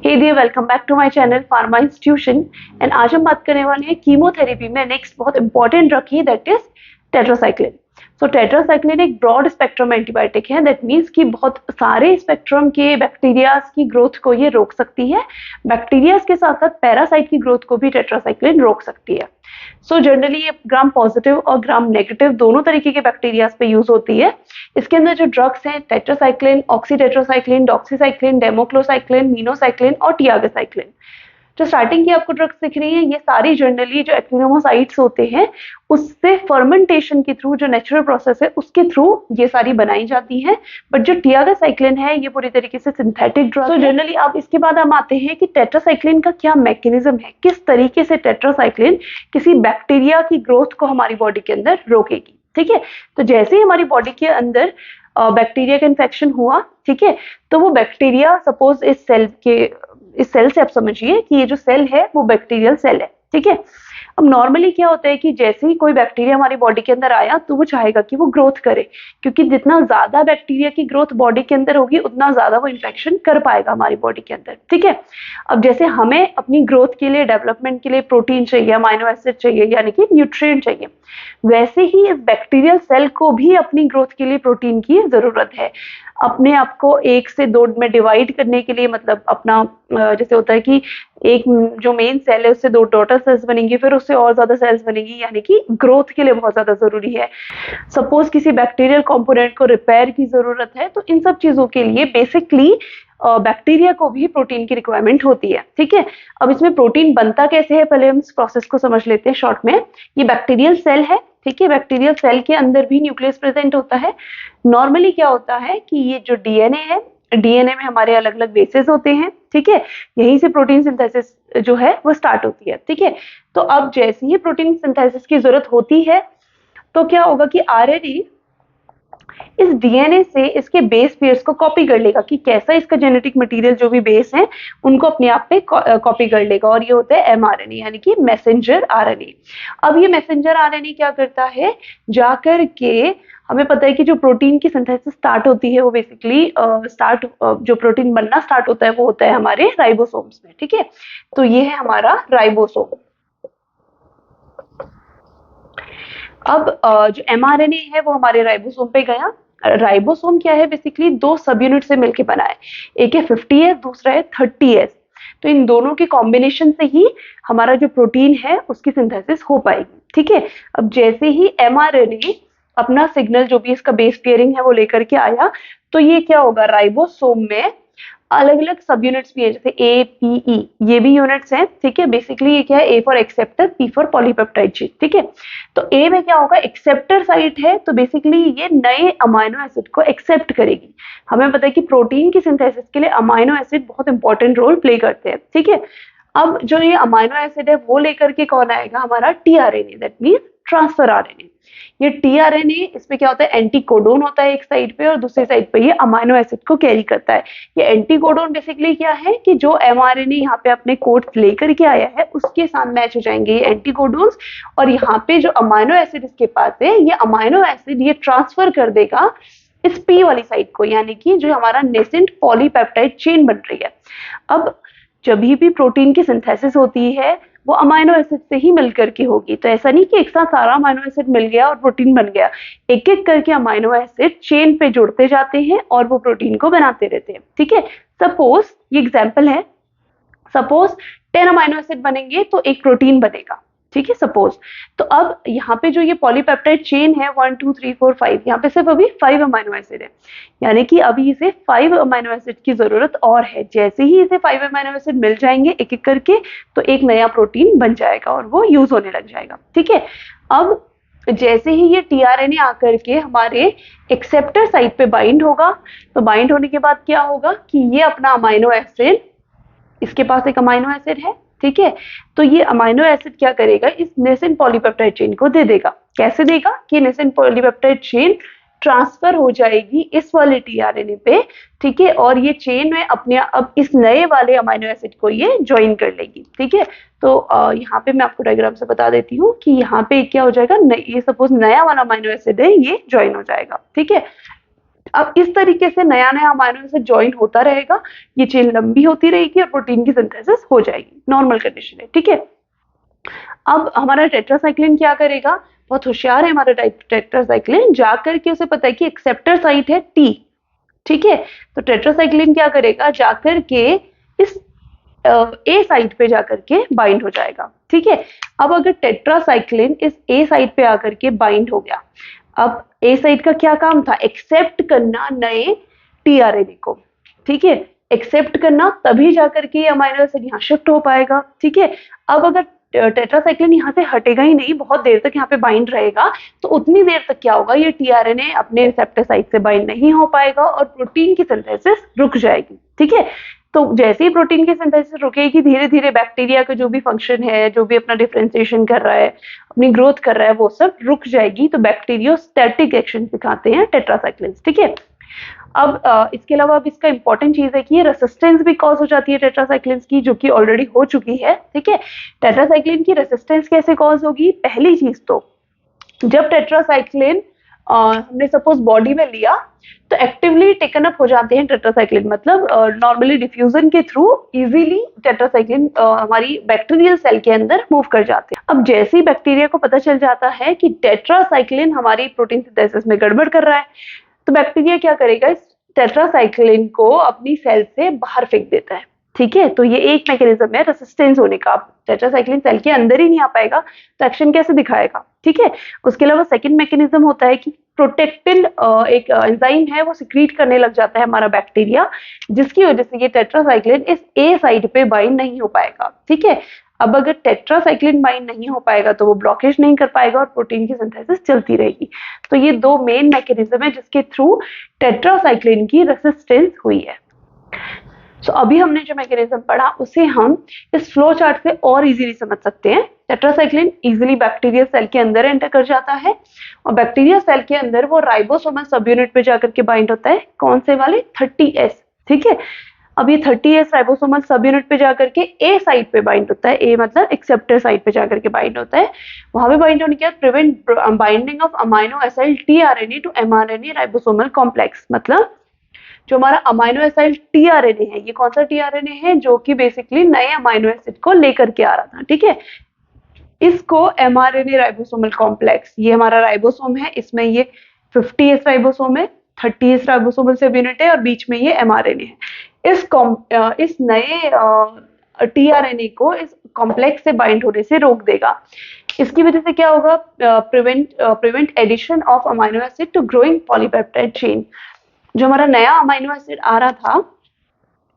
Hey there, welcome back to my channel pharma institution. And आज हम बात करने वाले हैं कीमोथेरेपी में नेक्स्ट बहुत इंपॉर्टेंट ड्रग की, that is tetracycline. So tetracycline एक ब्रॉड स्पेक्ट्रम एंटीबायोटिक है, दैट मीन्स कि बहुत सारे स्पेक्ट्रम के बैक्टीरियाज की ग्रोथ को ये रोक सकती है। बैक्टीरियाज के साथ साथ पैरासाइट की ग्रोथ को भी टेट्रासाइक्लिन रोक सकती है। सो जनरली ये ग्राम पॉजिटिव और ग्राम नेगेटिव दोनों तरीके के बैक्टीरियाज पे यूज होती है। इसके अंदर जो ड्रग्स हैं टेट्रासाइक्लिन, ऑक्सीटेट्रासाइक्लिन, डॉक्सीसाइक्लिन, डेमोक्लोसाइक्लिन, मीनोसाइक्लिन और टियागासाइक्लिन। जो स्टार्टिंग की आपको ड्रग्स दिख रही है, ये सारी जनरली जो एक्टिनोमोसाइट्स होते हैं उससे फर्मेंटेशन के थ्रू, जो नेचुरल प्रोसेस है उसके थ्रू ये सारी बनाई जाती है। बट जो टियागासाइक्लिन है ये पूरी तरीके से सिंथेटिक ड्रग है। जनरली आप इसके बाद हम आते हैं कि टेट्रासाइक्लिन का क्या मैकेनिज्म है, किस तरीके से टेट्रासाइक्लिन किसी बैक्टीरिया की ग्रोथ को हमारी बॉडी के अंदर रोकेगी। ठीक है, तो जैसे ही हमारी बॉडी के अंदर बैक्टीरिया का इन्फेक्शन हुआ, ठीक है, तो वो बैक्टीरिया सपोज इस सेल से आप समझिए कि ये जो सेल है वो बैक्टीरियल सेल है। ठीक है, अब नॉर्मली क्या होता है कि जैसे ही कोई बैक्टीरिया हमारी बॉडी के अंदर आया तो वो चाहेगा कि वो ग्रोथ करे, क्योंकि जितना ज्यादा बैक्टीरिया की ग्रोथ बॉडी के अंदर होगी उतना ज्यादा वो इन्फेक्शन कर पाएगा हमारी बॉडी के अंदर। ठीक है, अब जैसे हमें अपनी ग्रोथ के लिए, डेवलपमेंट के लिए प्रोटीन चाहिए, अमाइनो एसिड चाहिए, यानी कि न्यूट्रिएंट चाहिए, वैसे ही इस बैक्टीरियल सेल को भी अपनी ग्रोथ के लिए प्रोटीन की जरूरत है। अपने आप को 1 से 2 में डिवाइड करने के लिए, मतलब अपना जैसे होता है कि एक जो मेन सेल है उससे 2 डॉटर सेल्स बनेंगी, फिर उससे और ज्यादा सेल्स बनेंगी, यानी कि ग्रोथ के लिए बहुत ज्यादा जरूरी है। सपोज किसी बैक्टीरियल कंपोनेंट को रिपेयर की जरूरत है, तो इन सब चीजों के लिए बेसिकली बैक्टीरिया को भी प्रोटीन की रिक्वायरमेंट होती है। ठीक है, अब इसमें प्रोटीन बनता कैसे है, पहले हम इस प्रोसेस को समझ लेते हैं शॉर्ट में। ये बैक्टीरियल सेल है, ठीक है, बैक्टीरियल सेल के अंदर भी न्यूक्लियस प्रेजेंट होता है। नॉर्मली क्या होता है कि ये जो डीएनए है, डीएनए में हमारे अलग अलग बेसेस होते हैं। ठीक है, यहीं से प्रोटीन सिंथेसिस जो है वो स्टार्ट होती है। ठीक है, तो अब जैसे ही प्रोटीन सिंथेसिस की जरूरत होती है तो क्या होगा कि आरएनए इस डीएनए से इसके बेस पेयर्स को कॉपी कर लेगा कि कैसा इसका जेनेटिक मटेरियल, जो भी बेस है उनको अपने आप पे कॉपी कर लेगा, और ये होता है एमआरएनए, यानी कि मैसेंजर आरएनए। अब ये मैसेंजर आरएनए क्या करता है, जाकर के हमें पता है कि जो प्रोटीन की सिंथेसिस स्टार्ट होती है वो बेसिकली जो प्रोटीन बनना स्टार्ट होता है वो होता है हमारे राइबोसोम्स में। ठीक है, तो ये है हमारा राइबोसोम। अब जो एमआरएनए है वो हमारे राइबोसोम पे गया। राइबोसोम क्या है, बेसिकली 2 सब यूनिट से मिलकर बना है, एक है 50S, दूसरा है 30S। तो इन दोनों के कॉम्बिनेशन से ही हमारा जो प्रोटीन है उसकी सिंथेसिस हो पाएगी। ठीक है, अब जैसे ही एमआरएनए अपना सिग्नल, जो भी इसका बेस पेयरिंग है वो लेकर के आया, तो ये क्या होगा, राइबोसोम में अलग अलग सब यूनिट्स भी है, जैसे ए, पी, ई, ये भी यूनिट्स हैं। ठीक है, बेसिकली ये क्या है, A for acceptor, P for polypeptide chain. ठीक है, तो ए में क्या होगा, एक्सेप्टर साइट है, तो बेसिकली ये नए अमाइनो एसिड को एक्सेप्ट करेगी। हमें पता है कि प्रोटीन की सिंथेसिस के लिए अमाइनो एसिड बहुत इंपॉर्टेंट रोल प्ले करते हैं। ठीक है, अब जो ये अमाइनो एसिड है वो लेकर के कौन आएगा, हमारा tRNA, that means transfer RNA. ये टीआरएनए, इसमें क्या होता है, एंटीकोडोन होता है एक साइड पे, और दूसरी साइड पे ये अमाइनो एसिड को कैरी करता है। ये एंटीकोडोन बेसिकली क्या है कि जो एमआरएनए यहाँ पे अपने कोड्स लेकर के आया है उसके साथ मैच हो जाएंगे ये एंटीकोडोन्स, और यहाँ पे जो अमाइनो एसिड इसके पास है, ये अमाइनो एसिड ये ट्रांसफर कर देगा इस पी वाली साइड को, यानी कि जो हमारा नेसेंट पॉलीपेप्टाइड चेन बन रही है। अब जब भी प्रोटीन की सिंथेसिस होती है वो अमाइनो एसिड से ही मिलकर के होगी, तो ऐसा नहीं कि एक साथ सारा अमाइनो एसिड मिल गया और प्रोटीन बन गया। एक एक करके अमाइनो एसिड चेन पे जुड़ते जाते हैं और वो प्रोटीन को बनाते रहते हैं। ठीक है, सपोज ये एग्जांपल है, सपोज 10 अमाइनो एसिड बनेंगे तो एक प्रोटीन बनेगा। ठीक है, सपोज, तो अब यहाँ पे जो ये पॉलीपेप्टाइड चेन है 1 2 3 4 5, यहाँ पे सिर्फ अभी 5 अमाइनो एसिड है, यानी कि अभी इसे 5 अमाइनो एसिड की जरूरत और है। जैसे ही इसे 5 अमाइनो एसिड मिल जाएंगे एक एक करके, तो एक नया प्रोटीन बन जाएगा और वो यूज होने लग जाएगा। ठीक है, अब जैसे ही ये टीआरएनए आकर के हमारे एक्सेप्टर साइट पे बाइंड होगा, तो बाइंड होने के बाद क्या होगा कि ये अपना अमाइनो एसिड, इसके पास एक अमाइनो एसिड है, ठीक है, तो ये अमाइनो एसिड क्या करेगा, इस नेसेंट पॉलीपेप्टाइड चेन को दे देगा। कैसे देगा कि नेसेंट पॉलीपेप्टाइड चेन ट्रांसफर हो जाएगी इस वाले टीआरएनए पे। ठीक है, और ये चेन में अपने अब इस नए वाले अमाइनो एसिड को ये ज्वाइन कर लेगी। ठीक है, तो यहाँ पे मैं आपको डायग्राम से बता देती हूँ कि यहाँ पे क्या हो जाएगा, ये सपोज नया वाला अमाइनो एसिड है, ये ज्वाइन हो जाएगा। ठीक है, अब इस तरीके से नया नया अमाइनो एसिड ज्वाइन होता रहेगा, ये चेन लंबी होती रहेगी और प्रोटीन की सिंथेसिस हो जाएगी, नॉर्मल कंडीशन है, ठीक है। अब हमारा टेट्रासाइक्लिन क्या करेगा, बहुत होशियार है हमारा टेट्रासाइक्लिन, जाकर के उसे पता है कि एक्सेप्टर साइट है टी, ठीक है। तो टेट्रासाइक्लिन क्या करेगा, जाकर के इस ए साइट पे जाकर के बाइंड हो जाएगा, ठीक है। अब अगर टेट्रासाइक्लिन इस ए साइट पे आकर के बाइंड हो गया, अब ए साइट का क्या काम था, एक्सेप्ट करना नए टीआरएनए को, ठीक है, एक्सेप्ट करना, तभी जाकर के अमाइनो एसिड यहाँ शिफ्ट हो पाएगा, ठीक है। अब अगर टेट्रासाइक्लिन यहाँ से हटेगा ही नहीं, बहुत देर तक यहाँ पे बाइंड रहेगा, तो उतनी देर तक क्या होगा, ये टीआरएनए अपने रिसेप्टर साइट से बाइंड नहीं हो पाएगा और प्रोटीन की सिंथेसिस रुक जाएगी, ठीक है। तो जैसे ही प्रोटीन की सिंथेसिस रुकेगी, धीरे धीरे बैक्टीरिया का जो भी फंक्शन है, जो भी अपना डिफरेंशिएशन कर रहा है, अपनी ग्रोथ कर रहा है, वो सब रुक जाएगी। तो बैक्टीरियोस्टैटिक एक्शन दिखाते हैं टेट्रासाइक्लिन्स, ठीक है। अब इसके अलावा अब इसका इंपॉर्टेंट चीज है कि ये रेसिस्टेंस भी कॉज हो जाती है टेट्रासाइक्लिन्स की, जो कि ऑलरेडी हो चुकी है, ठीक है। टेट्रासाइक्लिन की रेसिस्टेंस कैसे कॉज होगी, पहली चीज तो जब टेट्रासाइक्लिन हमने सपोज बॉडी में लिया, तो एक्टिवली टेकन अप हो जाते हैं टेट्रासाइक्लिन, मतलब नॉर्मली डिफ्यूजन के थ्रू इजीली टेट्रासाइक्लिन हमारी बैक्टीरियल सेल के अंदर मूव कर जाते हैं। अब जैसे ही बैक्टीरिया को पता चल जाता है कि टेट्रासाइक्लिन हमारी प्रोटीन सिंथेसिस में गड़बड़ कर रहा है, तो बैक्टीरिया क्या करेगा, इस टेट्रासाइक्लिन को अपनी सेल से बाहर फेंक देता है, ठीक है। तो ये एक मैकेनिज्म है रेसिस्टेंस होने का, टेट्रासाइक्लिन सेल के अंदर ही नहीं आ पाएगा तो एक्शन कैसे दिखाएगा, ठीक है। उसके अलावा सेकंड मैकेनिज्म होता है कि प्रोटेक्टिन एक एंजाइम है, वो सिक्रीट करने लग जाता है हमारा बैक्टीरिया, जिसकी वजह से ये टेट्रासाइक्लिन इस ए साइट पे बाइंड नहीं हो पाएगा, ठीक है। अब अगर टेट्रासाइक्लिन बाइंड नहीं हो पाएगा तो वो ब्लॉकेज नहीं कर पाएगा और प्रोटीन की सिंथेसिस चलती रहेगी। तो ये दो मेन मैकेनिज्म है जिसके थ्रू टेट्रासाइक्लिन की रेसिस्टेंस हुई है। तो अभी हमने जो मैकेनिज्म पढ़ा उसे हम इस फ्लो चार्ट से और इजीली समझ सकते हैं। टेट्रासाइक्लिन इजीली बैक्टीरिया सेल के अंदर एंटर कर जाता है और बैक्टीरिया सेल के अंदर वो राइबोसोमल सब यूनिट पे जाकर के बाइंड होता है, कौन से वाले, 30S, ठीक है। अब ये 30S राइबोसोमल सब यूनिट पे जाकर के ए साइट पे बाइंड होता है, ए मतलब एक्सेप्टर साइट पे जाकर के बाइंड होता है। वहां पे बाइंड होने के बाद prevent binding of amino acid tRNA to mRNA ribosomal complex, मतलब जो हमारा अमाइनो एसिड टीआरएनए है, ये कौन सा टीआरएनए है, जो कि बेसिकली नए अमाइनो एसिड को लेकर के आ रहा था, ठीक है। इसको एमआरएनए राइबोसोमल कॉम्प्लेक्स, ये हमारा राइबोसोम है, इसमें ये 50S राइबोसोम है, 30S राइबोसोमल सब यूनिट है और बीच में ये एमआरएनए है। इस नए टीआरएनए को इस कॉम्प्लेक्स से बाइंड होने से रोक देगा। इसकी वजह से क्या होगा, prevent addition of amino acid to growing polypeptide chain. जो हमारा नया अमाइनो एसिड आ रहा था,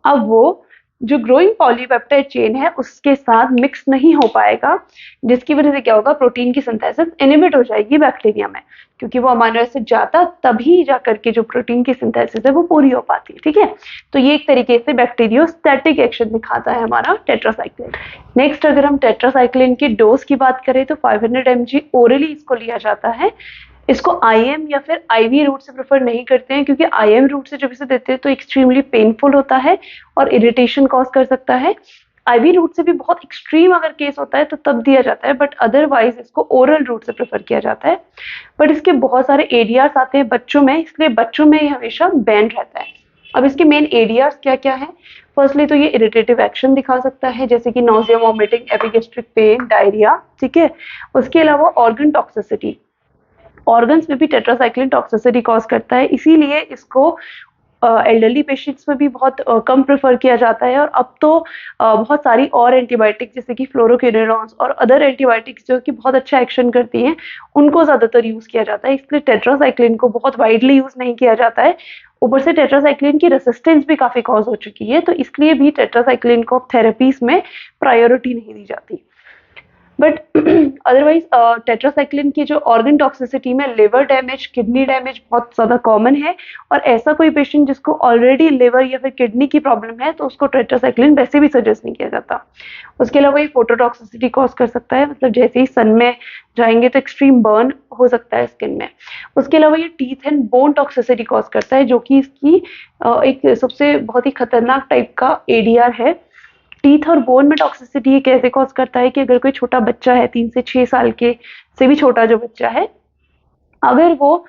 अब वो जो ग्रोइंग पॉलीपेप्टाइड चेन है उसके साथ मिक्स नहीं हो पाएगा, जिसकी वजह से क्या होगा, प्रोटीन की सिंथेसिस इनहिबिट हो जाएगी बैक्टीरिया में, क्योंकि वो अमाइनो एसिड जाता तभी जाकर के जो प्रोटीन की सिंथेसिस है वो पूरी हो पाती है, ठीक है। तो ये एक तरीके से बैक्टीरियोस्टैटिक एक्शन दिखाता है हमारा टेट्रासाइक्लिन। नेक्स्ट अगर हम टेट्रासाइक्लिन की डोज की बात करें तो 500 mg ओरली इसको लिया जाता है। इसको आईएम या फिर आईवी रूट से प्रेफर नहीं करते हैं, क्योंकि आईएम रूट से जब इसे देते हैं तो एक्सट्रीमली पेनफुल होता है और इरिटेशन कॉज कर सकता है। आईवी रूट से भी बहुत एक्सट्रीम अगर केस होता है तो तब दिया जाता है, बट अदरवाइज इसको ओरल रूट से प्रेफर किया जाता है। बट इसके बहुत सारे एडीआर्स आते हैं बच्चों में, इसलिए बच्चों में ये हमेशा बैन रहता है। अब इसके मेन एडीआर्स क्या क्या है, फर्स्टली तो ये इरिटेटिव एक्शन दिखा सकता है, जैसे कि nausea, vomiting, epigastric pain, diarrhoea, ठीक है। उसके अलावा ऑर्गन टॉक्सिसिटी, ऑर्गन्स में भी टेट्रासाइक्लिन टॉक्सिसिटी कॉज करता है, इसीलिए इसको एल्डरली पेशेंट्स में भी बहुत कम प्रेफर किया जाता है। और अब तो बहुत सारी और एंटीबायोटिक जैसे कि फ्लोरोक्विनोलॉन्स और अदर एंटीबायोटिक्स जो कि बहुत अच्छा एक्शन करती हैं, उनको ज़्यादातर यूज़ किया जाता है, इसलिए टेट्रासाइक्लिन को बहुत वाइडली यूज़ नहीं किया जाता है। ऊपर से टेट्रासाइक्लिन की रेसिस्टेंस भी काफ़ी कॉज हो चुकी है, तो इसलिए भी टेट्रासाइक्लिन को थेरेपीज में प्रायोरिटी नहीं दी जाती। बट अदरवाइज टेट्रासाइक्लिन की जो ऑर्गन टॉक्सिसिटी में लिवर डैमेज, किडनी डैमेज बहुत ज़्यादा कॉमन है, और ऐसा कोई पेशेंट जिसको ऑलरेडी लिवर या फिर किडनी की प्रॉब्लम है तो उसको टेट्रासाइक्लिन वैसे भी सजेस्ट नहीं किया जाता। उसके अलावा ये फोटोटॉक्सिसिटी कॉज कर सकता है, मतलब जैसे ही सन में जाएंगे तो एक्सट्रीम बर्न हो सकता है स्किन में। उसके अलावा ये teeth and bone toxicity cause करता है, जो कि इसकी एक सबसे बहुत ही खतरनाक टाइप का एडीआर है। टीथ और बोन में टॉक्सिसिटी ये कैसे कॉज करता है कि अगर कोई छोटा बच्चा है, 3 से 6 साल के से भी छोटा जो बच्चा है, अगर वो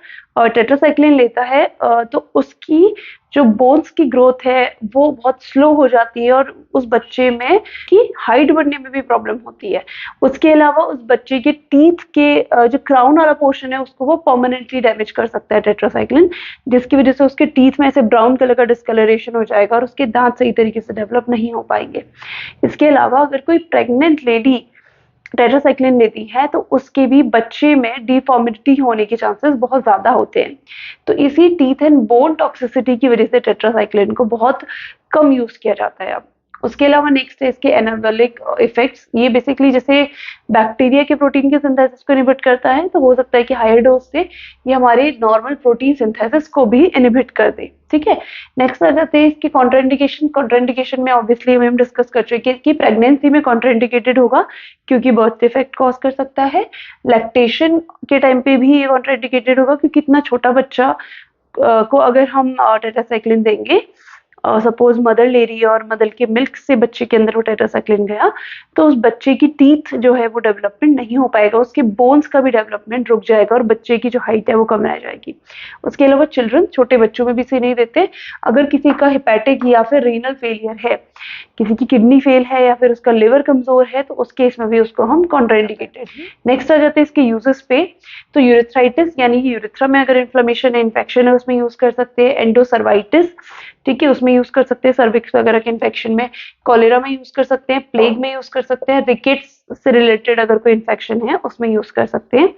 टेट्रासाइक्लिन लेता है तो उसकी जो बोन्स की ग्रोथ है वो बहुत स्लो हो जाती है और उस बच्चे में की हाइट बढ़ने में भी प्रॉब्लम होती है। उसके अलावा उस बच्चे के टीथ के जो क्राउन वाला पोर्शन है उसको वो परमानेंटली डैमेज कर सकता है टेट्रासाइक्लिन, जिसकी वजह से उसके टीथ में ऐसे ब्राउन कलर का डिस्कलरेशन हो जाएगा और उसके दांत सही तरीके से डेवलप नहीं हो पाएंगे। इसके अलावा अगर कोई प्रेग्नेंट लेडी टेट्रासाइक्लिन लेती है तो उसके भी बच्चे में डिफॉर्मिटी होने के चांसेस बहुत ज्यादा होते हैं। तो इसी टीथ एंड बोन टॉक्सिसिटी की वजह से टेट्रासाइक्लिन को बहुत कम यूज किया जाता है अब। उसके अलावा नेक्स्ट है इसके एनाबॉलिक इफेक्ट्स। ये बेसिकली जैसे बैक्टीरिया के प्रोटीन के सिंथेसिस को इनहिबिट करता है, तो हो सकता है कि हायर डोज से ये हमारे नॉर्मल प्रोटीन सिंथेसिस को भी इनहिबिट कर दे। ठीक है, नेक्स्ट आ जाते हैं इसके कॉन्ट्राइंडिकेशन। कॉन्ट्राइंडिकेशन में ऑब्वियसली हम डिस्कस कर चुके हैं कि प्रेगनेंसी में कॉन्ट्राइंडिकेटेड होगा क्योंकि बर्थ डिफेक्ट कॉज कर सकता है। लैक्टेशन के टाइम पे भी ये कॉन्ट्राइंडिकेटेड होगा क्योंकि इतना छोटा बच्चा को अगर हम टेट्रासाइक्लिन देंगे, सपोज मदर ले रही है और मदर के मिल्क से बच्चे के अंदर वो टेट्रासाइक्लिन गया, तो उस बच्चे की टीथ जो है वो डेवलपमेंट नहीं हो पाएगा, उसके बोन्स का भी डेवलपमेंट रुक जाएगा और बच्चे की जो हाइट है वो कम रह जाएगी। उसके अलावा चिल्ड्रन, छोटे बच्चों में भी इसे नहीं देते। अगर किसी का हेपेटिक या फिर रीनल फेलियर है, किसी की किडनी फेल है या फिर उसका लिवर कमजोर है, तो उस केस में भी उसको हम कॉन्ट्राइंडिकेटेड। नेक्स्ट आ जाते हैं इसके यूजेस पे। तो यूरेथ्राइटिस यानी कि यूरेथ्रा में अगर इन्फ्लेमेशन है, इन्फेक्शन है, उसमें यूज कर सकते हैं। एंडोसर्वाइटिस, ठीक है, उसमें यूज कर सकते हैं सर्विक्स वगैरह के इन्फेक्शन में। कॉलेरा में यूज कर सकते हैं, प्लेग में यूज कर सकते हैं, रिकेट्स से रिलेटेड अगर कोई इन्फेक्शन है उसमें यूज कर सकते हैं।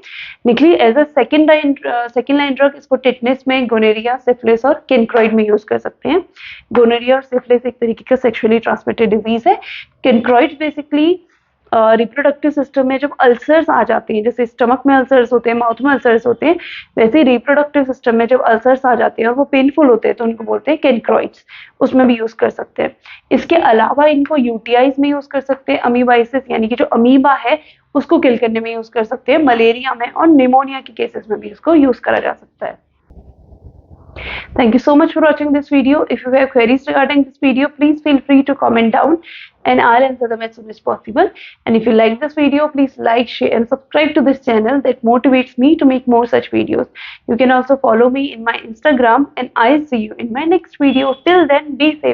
निकली as a second line drug इसको टिटनेस में, गोनेरिया, सिफिलिस और किनक्राइड में यूज कर सकते हैं। गोनेरिया और सिफिलिस एक तरीके का सेक्सुअली ट्रांसमिटेड डिजीज है। किनक्राइड बेसिकली रिप्रोडक्टिव सिस्टम में जब अल्सर्स आ जाते हैं, जैसे स्टमक में अल्सर्स होते हैं, माउथ में अल्सर्स होते हैं, वैसे ही रिप्रोडक्टिव सिस्टम में जब अल्सर्स आ जाते हैं और वो पेनफुल होते हैं तो उनको बोलते हैं कैनक्रॉइड्स, उसमें भी यूज कर सकते हैं। इसके अलावा इनको यूटीआईज में यूज कर सकते हैं, अमीबाइसिस यानी कि जो अमीबा है उसको किल करने में यूज कर सकते हैं, मलेरिया में और निमोनिया के केसेस में भी इसको यूज करा जा सकता है। Thank you so much for watching this video. If you have queries regarding this video, please feel free to comment down and I'll answer them as soon as possible. And if you like this video, please like, share and subscribe to this channel. That motivates me to make more such videos. You can also follow me in my Instagram and I'll see you in my next video. Till then, be safe.